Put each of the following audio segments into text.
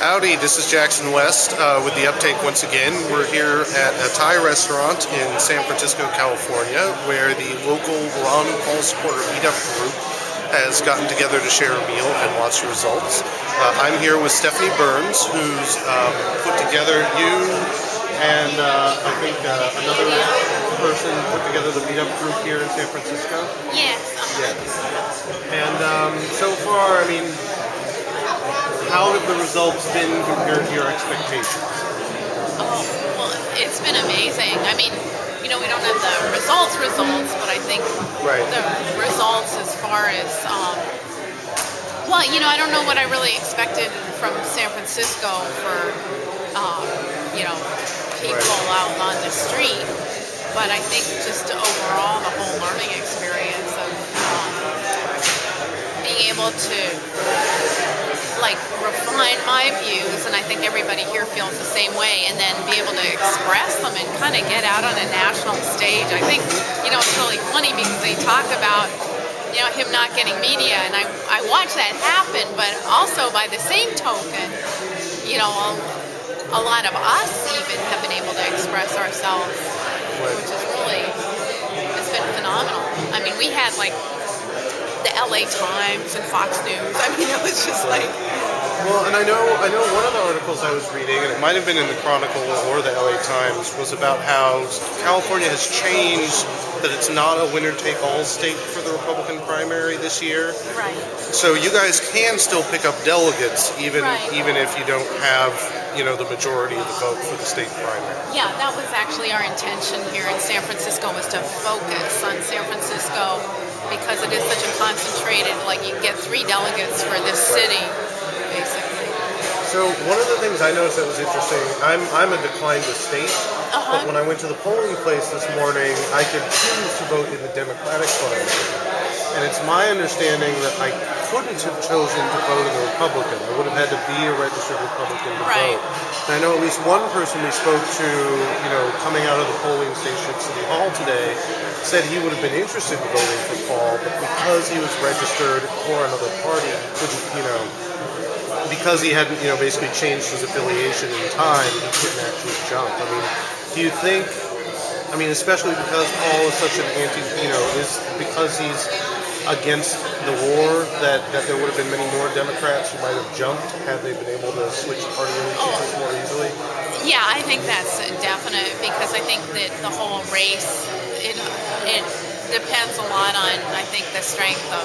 Howdy, this is Jackson West with the uptake once again. We're here at a Thai restaurant in San Francisco, California, where the local Ron Paul supporter meetup group has gotten together to share a meal and watch the results. I'm here with Stephanie Burns, who's put together you and I think another person put together the meetup group here in San Francisco. Yes. And so far, I mean, how have the results been compared to your expectations? Oh, well, it's been amazing. I mean, we don't have the results, but I think the results as far as, I don't know what I really expected from San Francisco for, people out on the street, but I think just overall the whole learning experience of being able to refine my views, and I think everybody here feels the same way, and then be able to express them and kind of get out on a national stage. I think, it's really funny because they talk about, him not getting media, and I watch that happen, but also by the same token, a lot of us even have been able to express ourselves, which is really, it's been phenomenal. I mean, we had the LA Times and Fox News. I mean, it was just Well, and I know one of the articles I was reading, and it might have been in the Chronicle or the LA Times, was about how California has changed, that it's not a winner-take-all state for the Republican primary this year. Right. So you guys can still pick up delegates, even if you don't have, the majority of the vote for the state primary. Yeah, that was actually our intention here in San Francisco, was to focus on San Francisco because it is such a concentrated, you get 3 delegates for this city, basically. So one of the things I noticed that was interesting, I'm a declined state, but when I went to the polling place this morning, I could choose to vote in the Democratic primary. And it's my understanding that I couldn't have chosen to vote in the Republican. I would have had to be a registered Republican to vote. And I know at least one person we spoke to, coming out of the polling station at City Hall today, said he would have been interested in voting for Paul, but because he was registered for another party, he couldn't, because he hadn't, basically changed his affiliation in time, he couldn't actually jump. I mean, do you think, especially because Paul is such an because he's against the war, that there would have been many more Democrats who might have jumped had they been able to switch party relationships more easily? Yeah, I think that's definite, because I think that the whole race, it depends a lot on, I think, the strength of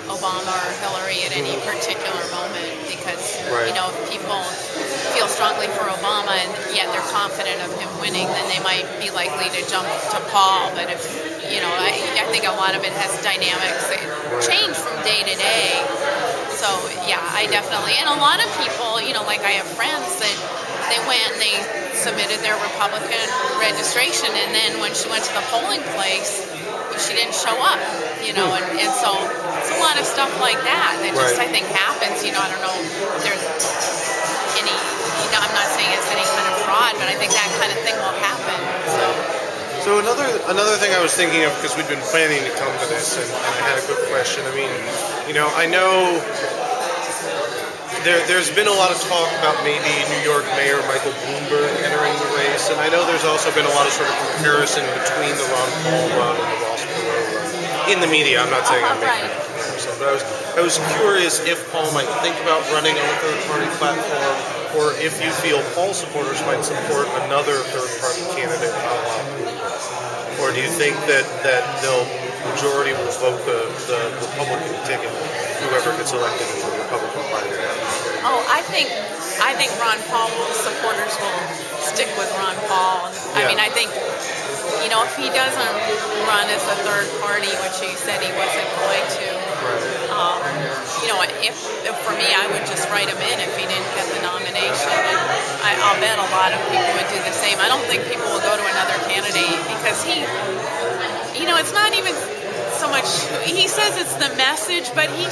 Obama or Hillary at any particular moment, because, if people feel strongly for Obama and yet they're confident of him winning, then they might be likely to jump to Paul. But if, I think a lot of it has dynamics that change from day to day. So, yeah, I definitely, and a lot of people, I have friends that they went and they submitted their Republican registration, and then when she went to the polling place, she didn't show up, and so it's a lot of stuff like that just, I think, happens. I don't know if there's any, I'm not saying it's any kind of fraud, but I think that kind of thing will happen. So another thing I was thinking of, because we'd been planning to come to this, and I had a good question. I mean, I know there's been a lot of talk about maybe New York Mayor Michael Bloomberg entering the race, and I know there's also been a lot of sort of comparison between the Ron Paul run and the Ross Perot run in the media. I'm not saying I'm making a comparison, but I was curious if Paul might think about running on a third-party platform, or if you feel Paul supporters might support another third-party candidate, or do you think that the majority will vote the Republican ticket, whoever gets elected into the Republican primary? Oh, I think Ron Paul supporters will stick with Ron Paul. I mean, I think, if he doesn't run as a third party, which he said he wasn't going to, if for me, I would just write him in if he didn't get the nomination. And I'll bet a lot of people would do the same. I don't think people will go to another candidate because it's not even so much, he says it's the message, but he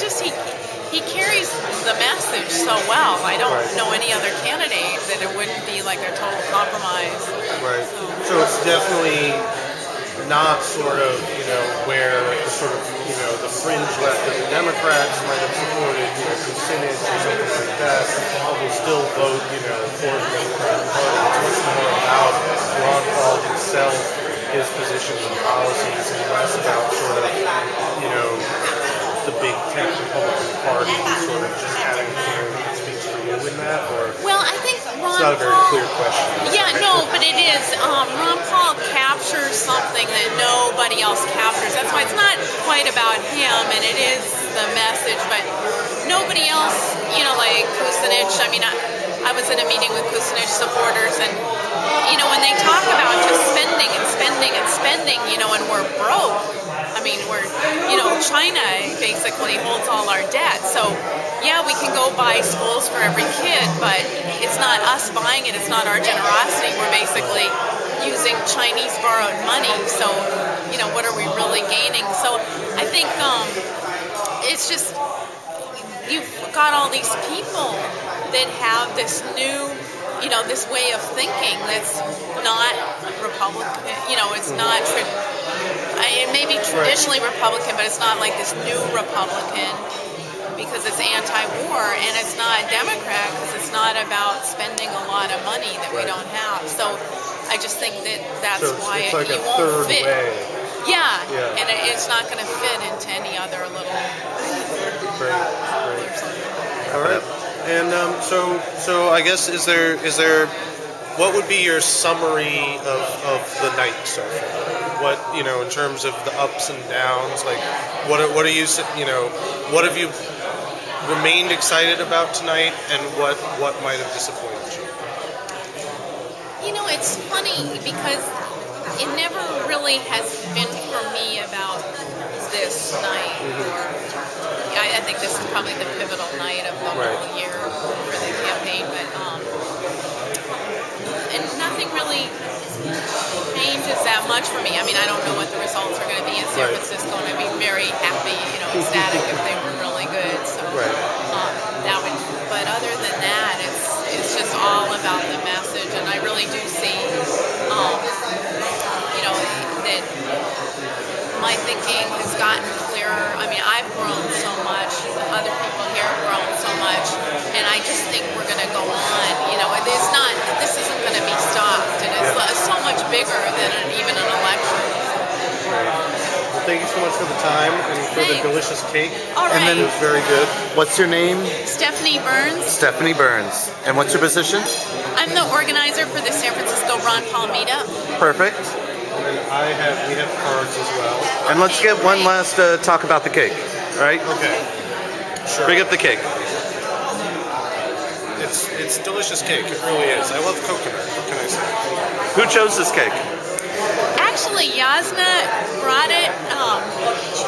carries the message so well. I don't know any other candidate that it wouldn't be like a total compromise. Right. So it's definitely not sort of, where the sort of, the fringe left of the Democrats might have supported, Kucinich or something like that, will still vote, for the Democratic Party. It's much more about Ron Paul himself, his positions and policies, and less about sort of, the big tent Republican Party sort of just having someone that speaks for you in that, or Well, I think Ron it's not a very Paul. clear question. Yeah, no, but it is. Ron Paul captures something that nobody else captures. That's why it's not quite about him, and it is the message, but nobody else, like Kucinich. I mean, I was in a meeting with Kucinich supporters, and, when they talk about just spending and spending and spending, and we're broke. I mean, China basically holds all our debt. So, yeah, we can go buy schools for every kid, but it's not us buying it. It's not our generosity. We're basically using Chinese borrowed money. So, what are we really gaining? So, I think it's just, you've got all these people that have this new, this way of thinking that's not Republican. It's not, it may be traditionally Republican, but it's not like this new Republican because it's anti-war, and it's not Democrat because it's not about spending a lot of money that we don't have. So I just think that's why it's like it a won't third fit. way. Yeah, and it's not going to fit into any other little. Great. All right. And so I guess is there what would be your summary of the night so far? What in terms of the ups and downs, like what are you what have you remained excited about tonight, and what might have disappointed you? It's funny because it never really has been for me about this night. I think this is probably the pivotal night of the whole year for the campaign, but and nothing really changes that much for me. I mean, I don't know what the results are going to be in San Francisco, and I'd be very happy, ecstatic if they were really good. So that would. But other than that, it's just all about the message, and I really do see, that my thinking has gotten clearer. I mean, I've grown so much. Other people here have grown so much, and I just think we're going to go on. It's not. This isn't going to be stopped. It is so much bigger than even an election. Great. Well, thank you so much for the time and for the delicious cake. All right. And then it was very good. What's your name? Stephanie Burns. Stephanie Burns. And what's your position? I'm the organizer for the San Francisco Ron Paul meetup. Perfect. And then we have cards as well. And let's get one last talk about the cake. All right? Okay. Sure. Bring up the cake. It's delicious cake. It really is. I love coconut. What can I say? Who chose this cake? Actually, Yasna brought it.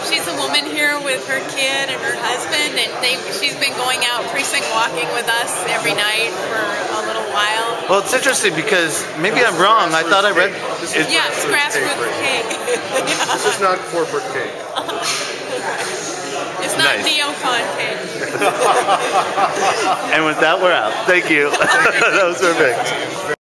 She's a woman here with her kid and her husband, and she's been going out precinct walking with us every night for a little while. Well, it's interesting because maybe I'm wrong. I thought I read. It's grassroots cake. This is not corporate cake. It's not neocon cake. And with that, we're out. Thank you. That was perfect.